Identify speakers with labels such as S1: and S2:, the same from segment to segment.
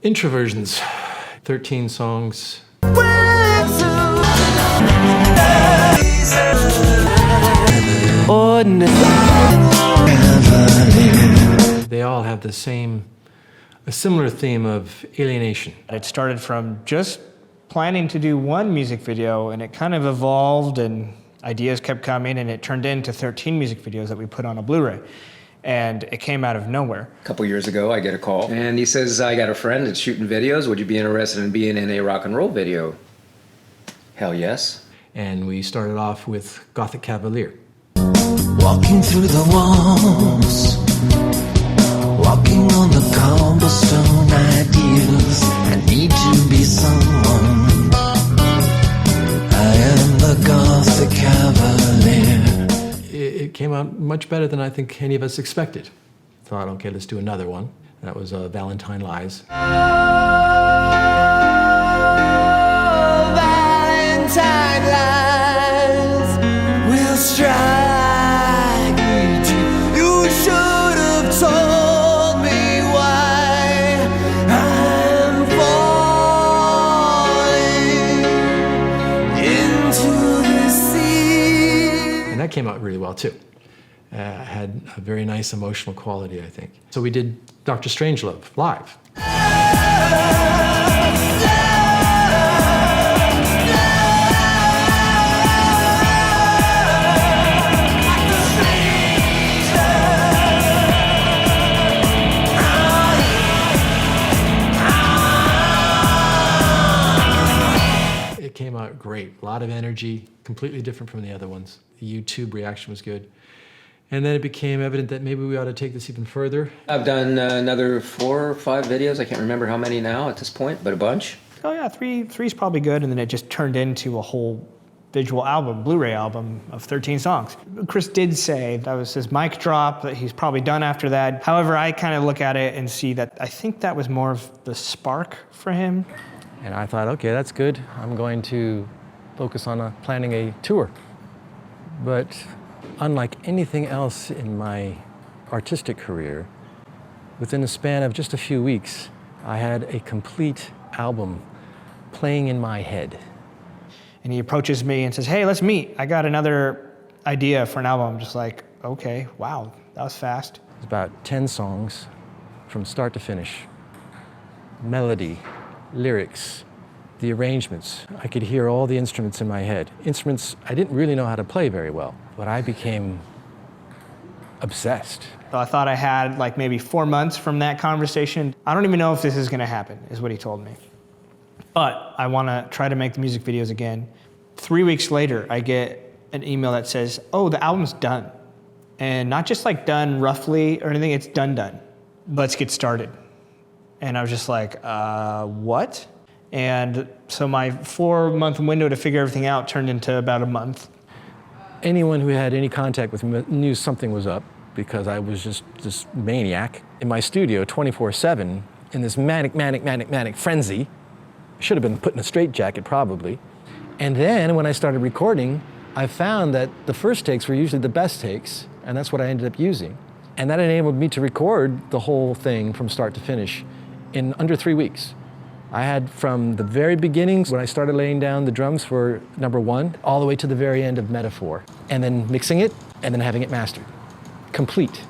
S1: Introversions, 13 songs. They all have a similar theme of alienation.
S2: It started from just planning to do one music video, and it kind of evolved, and ideas kept coming, and it turned into 13 music videos that we put on a Blu-ray. And it came out of nowhere.
S3: A couple years ago, I get a call, and he says, I got a friend that's shooting videos. Would you be interested in being in a rock and roll video? Hell yes.
S1: And we started off with Gothic Cavalier.
S4: Walking through the walls, walking on the cobblestone ideals. I need to be someone. I am the Gothic Cavalier.
S1: It came out much better than I think any of us expected. Thought, okay, let's do another one. That was Valentine Lies.
S4: Valentine lies will strike me too. You should have told me why I'm falling into the sea.
S1: And that came out really well too. Had a very nice emotional quality, I think. So we did Dr. Strangelove live. It came out great, a lot of energy, completely different from the other ones. The YouTube reaction was good. And then it became evident that maybe we ought to take this even further.
S3: I've done another 4 or 5 videos. I can't remember how many now at this point, but a bunch.
S2: Oh yeah, three's probably good, and then it just turned into a whole visual album, Blu-ray album of 13 songs. Chris did say that was his mic drop, that he's probably done after that. However, I kind of look at it and see that I think that was more of the spark for him.
S1: And I thought, okay, that's good. I'm going to focus on planning a tour. But unlike anything else in my artistic career, within the span of just a few weeks, I had a complete album playing in my head.
S2: And he approaches me and says, hey, let's meet. I got another idea for an album. I'm just like, okay, wow, that was fast.
S1: It's about 10 songs from start to finish. Melody, lyrics, the arrangements. I could hear all the instruments in my head. Instruments I didn't really know how to play very well, but I became obsessed.
S2: So I thought I had like maybe 4 months from that conversation. I don't even know if this is gonna happen, is what he told me. But I wanna try to make the music videos again. 3 weeks later, I get an email that says, oh, the album's done. And not just like done roughly or anything, it's done. Let's get started. And I was just like, what? And so my 4-month window to figure everything out turned into about a month.
S1: Anyone who had any contact with me knew something was up, because I was just this maniac in my studio 24/7 in this manic frenzy. Should have been put in a straitjacket probably. And then when I started recording, I found that the first takes were usually the best takes, and that's what I ended up using. And that enabled me to record the whole thing from start to finish in under 3 weeks. I had from the very beginnings, when I started laying down the drums for number 1, all the way to the very end of Metaphor, and then mixing it, and then having it mastered. Complete.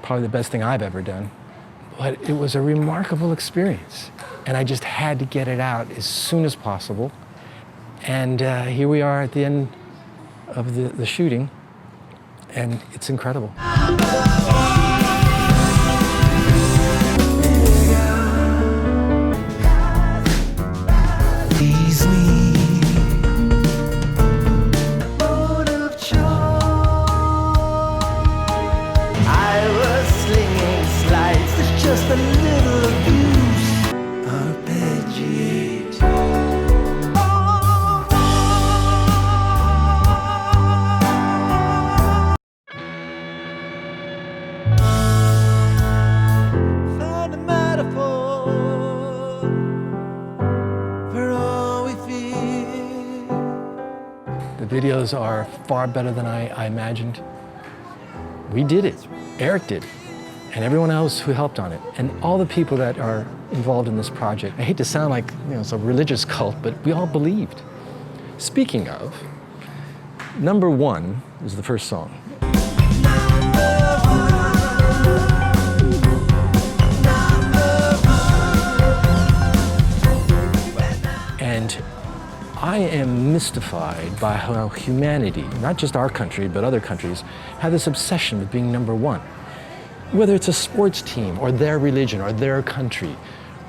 S1: Probably the best thing I've ever done. But it was a remarkable experience, and I just had to get it out as soon as possible. And here we are at the end of the shooting, and it's incredible.
S4: Tease me. I was slinging slights, there's just a little abuse. Arpeggiate. Find a metaphor for all we fear.
S1: The videos are far better than I imagined. We did it. Eric did. and everyone else who helped on it, and all the people that are involved in this project. I hate to sound like it's a religious cult, but we all believed. Speaking of, number one is the first song. And I am mystified by how humanity, not just our country, but other countries, have this obsession with being number one. Whether it's a sports team, or their religion, or their country,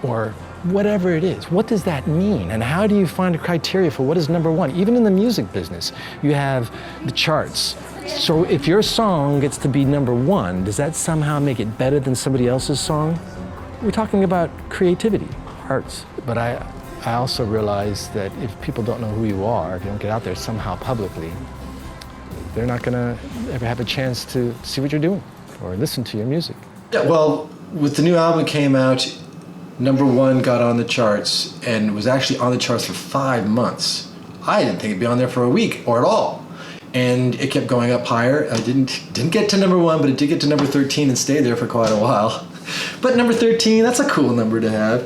S1: or whatever it is, what does that mean? And how do you find a criteria for what is number one? Even in the music business, you have the charts. So if your song gets to be number one, does that somehow make it better than somebody else's song? We're talking about creativity, arts. But I also realize that if people don't know who you are, if you don't get out there somehow publicly, they're not gonna ever have a chance to see what you're doing or listen to your music.
S5: Yeah, well, with the new album came out, number one got on the charts and was actually on the charts for 5 months. I didn't think it'd be on there for a week or at all. And it kept going up higher. I didn't get to number one, but it did get to number 13 and stayed there for quite a while. But number 13, that's a cool number to have.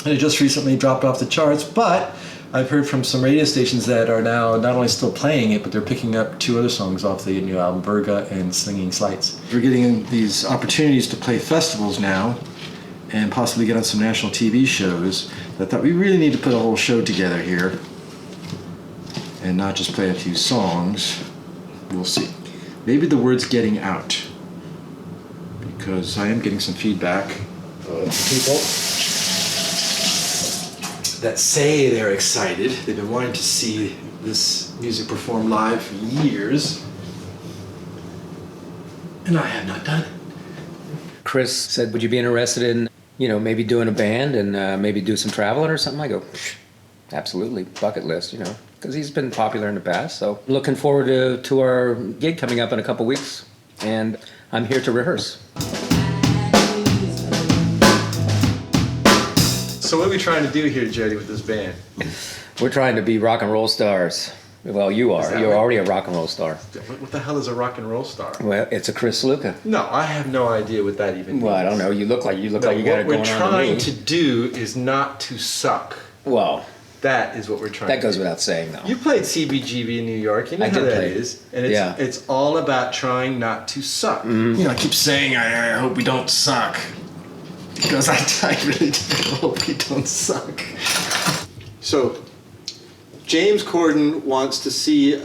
S5: And it just recently dropped off the charts, but I've heard from some radio stations that are now not only still playing it, but they're picking up 2 other songs off the new album, Virga and Slinging Slights. We're getting these opportunities to play festivals now and possibly get on some national TV shows. I thought we really need to put a whole show together here and not just play a few songs. We'll see. Maybe the word's getting out, because I am getting some feedback from people that say they're excited. They've been wanting to see this music performed live for years, and I have not done it.
S3: Chris said, would you be interested in, maybe doing a band and maybe do some traveling or something? I go, absolutely, bucket list, because he's been popular in the past. So looking forward to our gig coming up in a couple weeks, and I'm here to rehearse.
S5: So what are we trying to do here, Jody, with this band?
S3: We're trying to be rock and roll stars. Well, you are. You're
S5: right?
S3: already a rock and roll star.
S5: What the hell is a rock and roll star?
S3: Well, it's a Chris Sluka.
S5: No, I have no idea what that even means.
S3: Well, I don't know. You look like you got it going on to me.
S5: What we're trying to do is not to suck.
S3: Well,
S5: that is what we're trying to do.
S3: That goes without saying, though.
S5: You played CBGB in New York. You know
S3: I
S5: how
S3: did
S5: that
S3: play.
S5: is. And it's all about trying not to suck.
S3: Mm-hmm.
S5: I keep saying, I hope we don't suck. Because I really do hope we don't suck. So, James Corden wants to see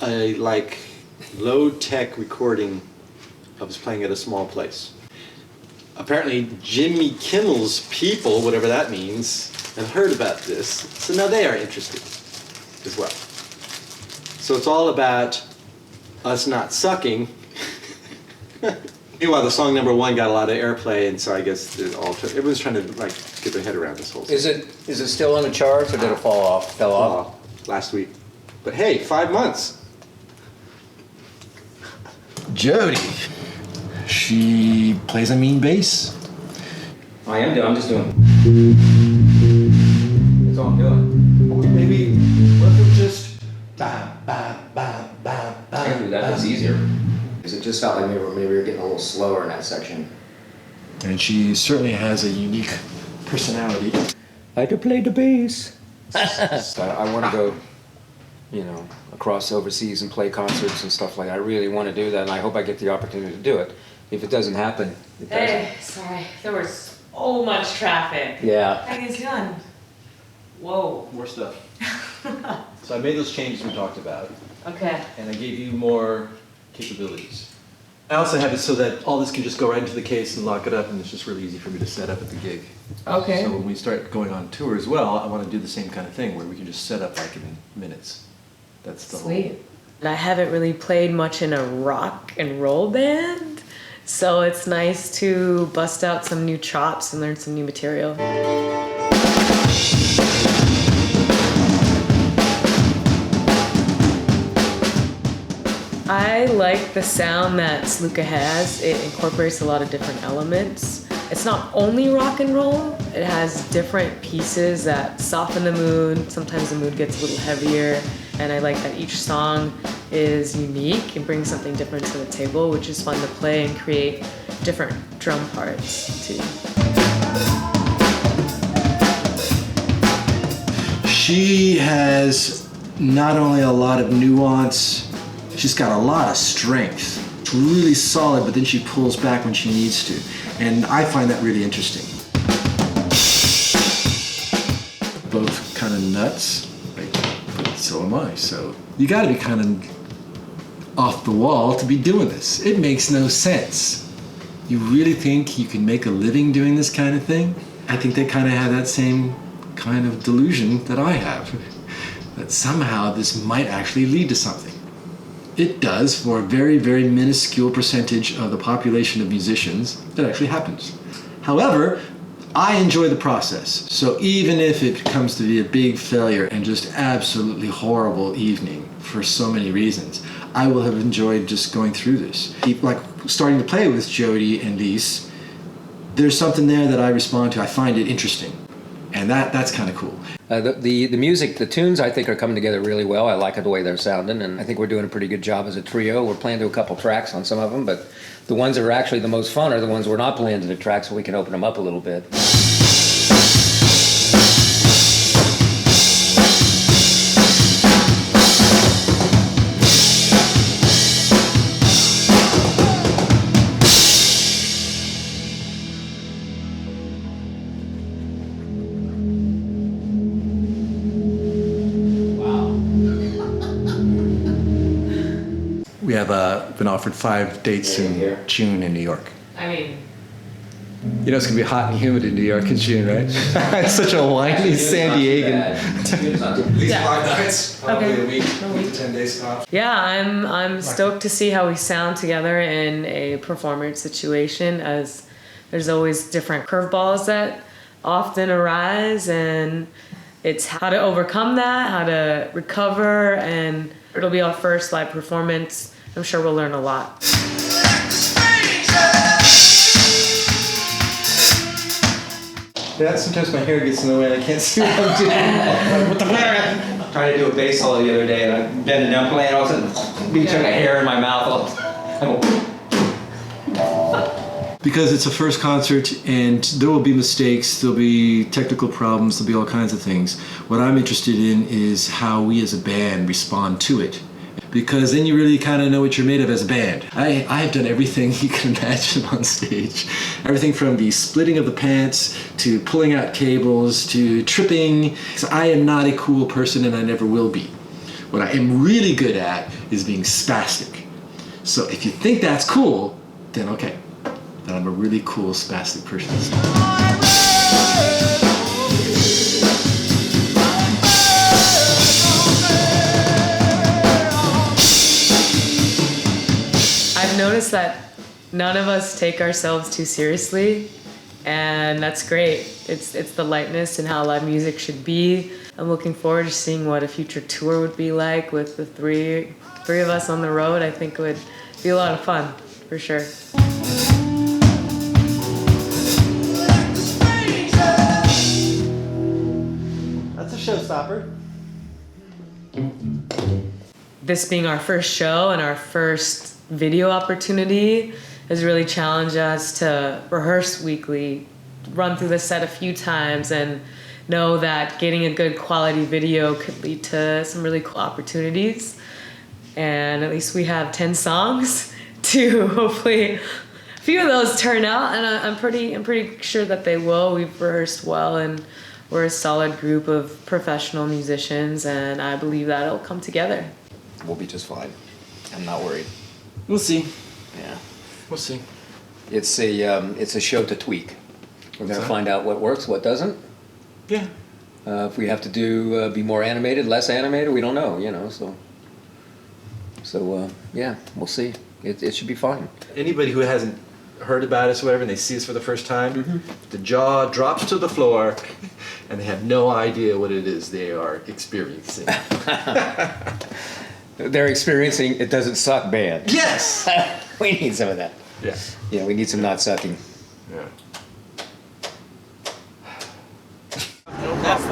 S5: a low-tech recording of us playing at a small place. Apparently Jimmy Kimmel's people, whatever that means, have heard about this, so now they are interested as well. So it's all about us not sucking. Meanwhile, the song number one got a lot of airplay, and so I guess everyone's trying to get their head around this whole thing.
S3: Is it still on the charts, or did it fall off? Fell off
S5: last week. But hey, 5 months. Jody, she plays a mean bass.
S3: I am doing. I'm just doing. That's all I'm doing.
S5: Maybe what if we just ba ba ba ba ba.
S3: I can do that. That's easier. Because it just felt like maybe we were getting a little slower in that section.
S5: And she certainly has a unique personality.
S3: I could play the bass. So I want to go, across overseas and play concerts and stuff like that. I really want to do that, and I hope I get the opportunity to do it. If it doesn't happen, it doesn't.
S6: Hey, sorry. There was so much traffic.
S3: Yeah.
S6: How you guys doing? Whoa.
S5: More stuff. So I made those changes we talked about,
S6: Okay.
S5: and I gave you more capabilities. I also have it so that all this can just go right into the case and lock it up, and it's just really easy for me to set up at the gig.
S6: Okay.
S5: So when we start going on tour as well, I want to do the same kind of thing where we can just set up in minutes. That's the
S6: Sweet. I haven't really played much in a rock and roll band, so it's nice to bust out some new chops and learn some new material. I like the sound that Sluka has. It incorporates a lot of different elements. It's not only rock and roll, it has different pieces that soften the mood. Sometimes the mood gets a little heavier, and I like that each song is unique and brings something different to the table, which is fun to play and create different drum parts too.
S5: She has not only a lot of nuance, she's got a lot of strength. It's really solid, but then she pulls back when she needs to. And I find that really interesting. Both kind of nuts, but so am I. So you gotta be kind of off the wall to be doing this. It makes no sense. You really think you can make a living doing this kind of thing? I think they kind of have that same kind of delusion that I have, that somehow this might actually lead to something. It does for a very, very minuscule percentage of the population of musicians. It actually happens. However, I enjoy the process. So even if it comes to be a big failure and just absolutely horrible evening for so many reasons, I will have enjoyed just going through this. Like starting to play with Jody and Lise, there's something there that I respond to. I find it interesting. And that's kind of cool.
S3: The music, the tunes, I think are coming together really well. I like the way they're sounding, and I think we're doing a pretty good job as a trio. We're playing to a couple tracks on some of them, but the ones that are actually the most fun are the ones we're not playing to the tracks, so we can open them up a little bit.
S5: We have been offered 5 dates in June in New York.
S6: I mean,
S5: You know it's gonna be hot and humid in New York in June, right? It's such a whiny San Diegan. At least 5 nights, probably
S6: Okay.
S5: a week,
S6: A week.
S5: 10 days off.
S6: yeah, I'm stoked to see how we sound together in a performance situation, as there's always different curveballs that often arise, and it's how to overcome that, how to recover, and it'll be our first live performance. I'm sure we'll learn a lot.
S5: Yeah, sometimes my hair gets in the way and I can't see what I'm doing. What the fuck?
S7: Trying to do a bass solo the other day, and I'm bending down playing, all of a sudden, we took a hair in my mouth. I go,
S5: Because it's a first concert and there will be mistakes, there'll be technical problems, there'll be all kinds of things. What I'm interested in is how we as a band respond to it. Because then you really kind of know what you're made of as a band. I have done everything you can imagine on stage. Everything from the splitting of the pants, to pulling out cables, to tripping. So I am not a cool person and I never will be. What I am really good at is being spastic. So if you think that's cool, then okay. Then I'm a really cool spastic person.
S6: I've noticed that none of us take ourselves too seriously, and that's great. It's the lightness and how live music should be. I'm looking forward to seeing what a future tour would be like with the three of us on the road. I think it would be a lot of fun, for sure.
S2: That's a showstopper.
S6: This being our first show and our first video opportunity has really challenged us to rehearse weekly, run through the set a few times, and know that getting a good quality video could lead to some really cool opportunities. And at least we have 10 songs to hopefully a few of those turn out, and I'm pretty sure that they will. We've rehearsed well, and we're a solid group of professional musicians, and I believe that it'll come together.
S3: We'll be just fine. I'm not worried.
S5: We'll see.
S3: Yeah.
S5: We'll see.
S3: It's a show to tweak. We're going to find out what works, what doesn't.
S5: Yeah.
S3: If we have to be more animated, less animated, we don't know, you know, so yeah, we'll see. It should be fine.
S5: Anybody who hasn't heard about us or whatever and they see us for the first time, the jaw drops to the floor and they have no idea what it is they are experiencing.
S3: They're experiencing it doesn't suck bad.
S5: Yes!
S3: We need some of that.
S5: Yeah.
S3: Yeah, we need some not sucking.
S5: Yeah.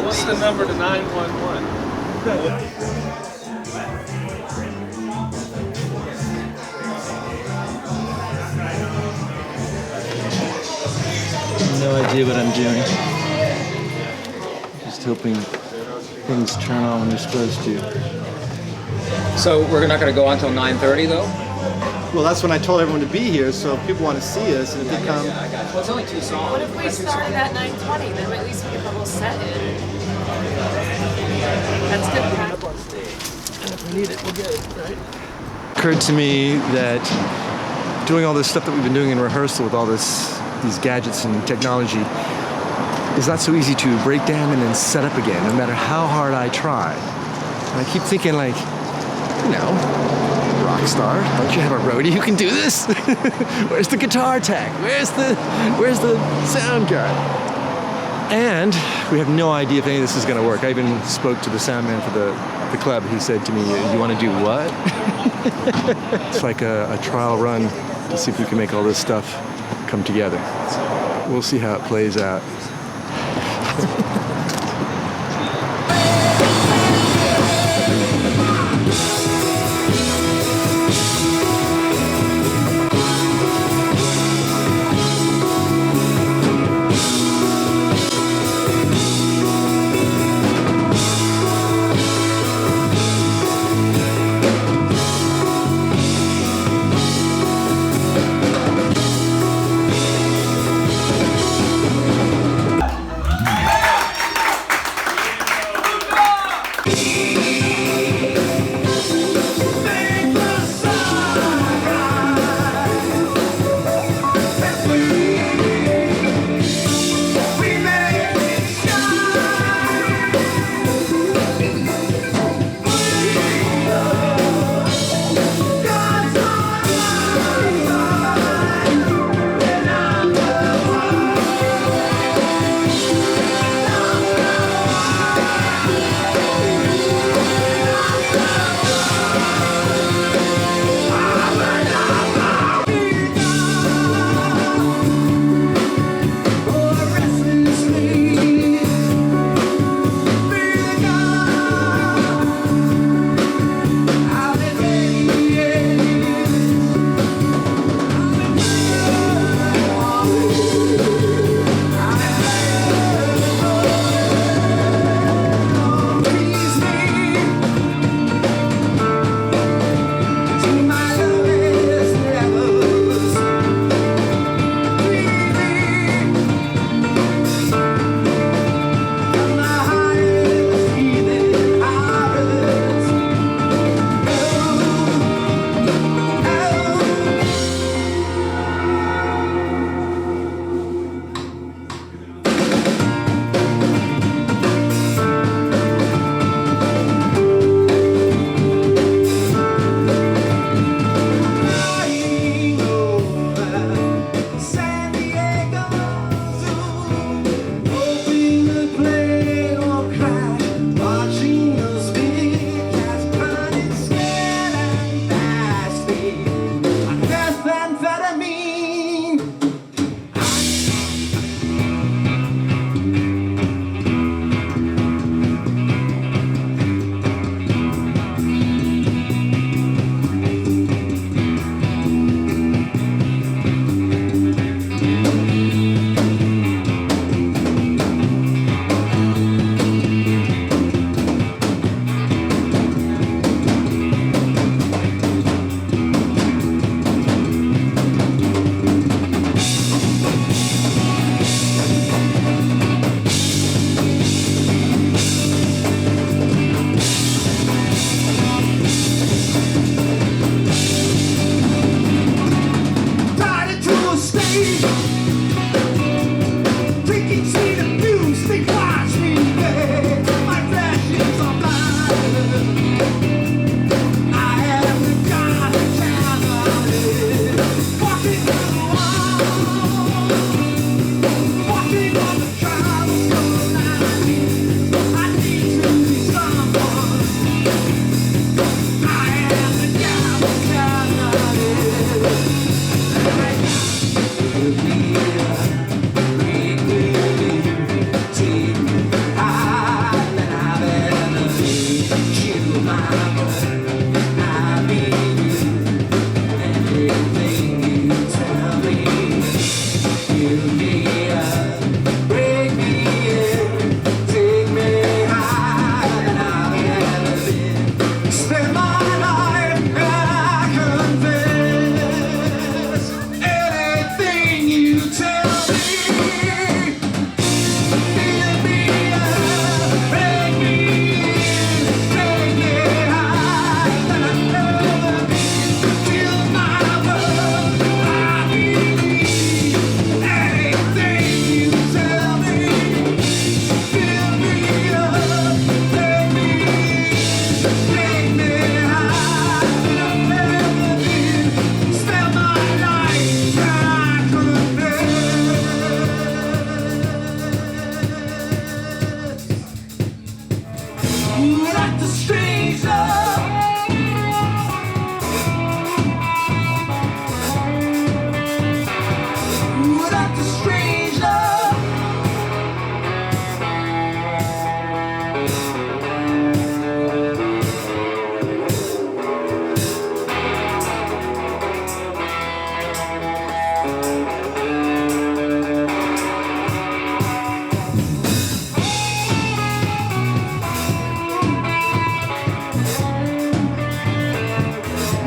S8: What's the number to 911?
S9: no idea what I'm doing. Just hoping things turn on when they're supposed to.
S3: So we're not going to go on until 9:30 though?
S9: Well, that's when I told everyone to be here, so if people want to see us, and if they come...
S3: Well, it's only 2 songs.
S6: What if we started at 9:20? Then at least we get the whole set in. That's good practice.
S9: And if we need it, we'll get it, right? Occurred to me that doing all this stuff that we've been doing in rehearsal with all these gadgets and technology is not so easy to break down and then set up again, no matter how hard I try. And I keep thinking like, you know, rock star, don't you have a roadie who can do this? Where's the guitar tech? Where's the sound guy? And we have no idea if any of this is going to work. I even spoke to the sound man for the club. He said to me, you want to do what? It's like a trial run to see if we can make all this stuff come together. We'll see how it plays out.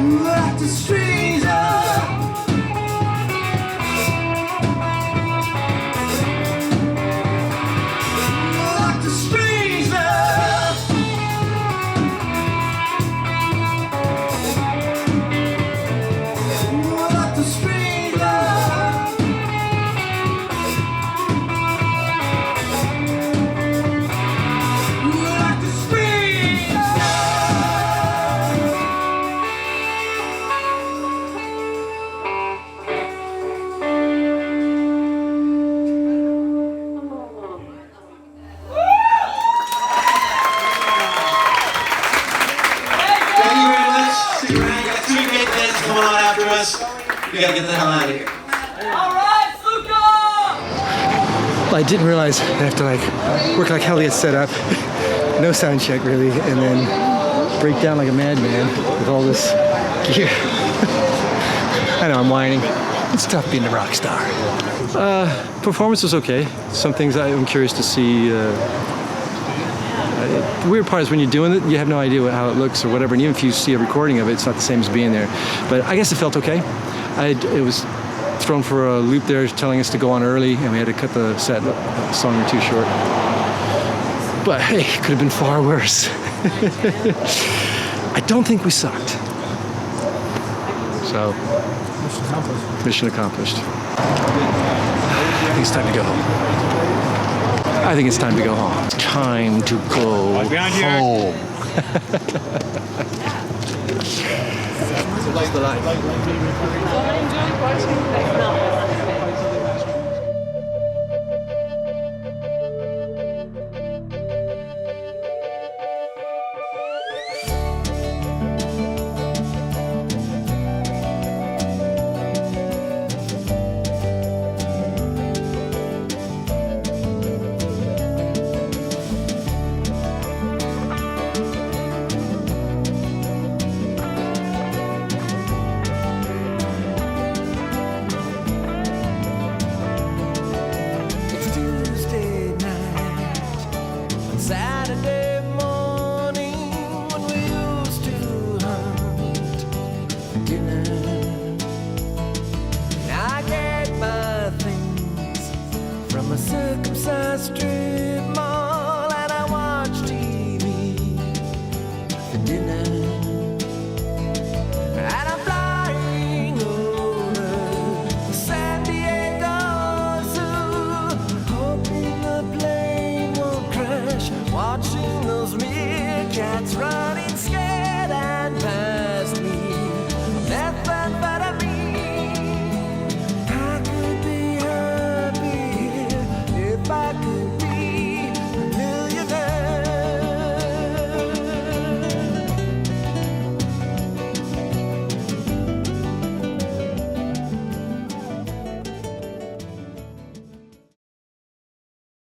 S4: like a stranger. Like a stranger. Like a stranger. Like a stranger.
S10: Thank you very much. Stick around. Got 2 great bands coming on after us. We gotta get the hell out of here.
S9: I didn't realize I have to like work like hell to get set up, no sound check really, and then break down like a madman with all this gear. I know I'm whining. It's tough being a rock star. Performance was okay. Some things I'm curious to see. The weird part is when you're doing it, you have no idea how it looks or whatever, and even if you see a recording of it, it's not the same as being there. But I guess it felt okay. It was thrown for a loop there, telling us to go on early, and we had to cut the set a song or two short. But hey, it could have been far worse. I don't think we sucked. So, mission accomplished. I think it's time to go home. I think it's time to go home. Time to go home. What's the line?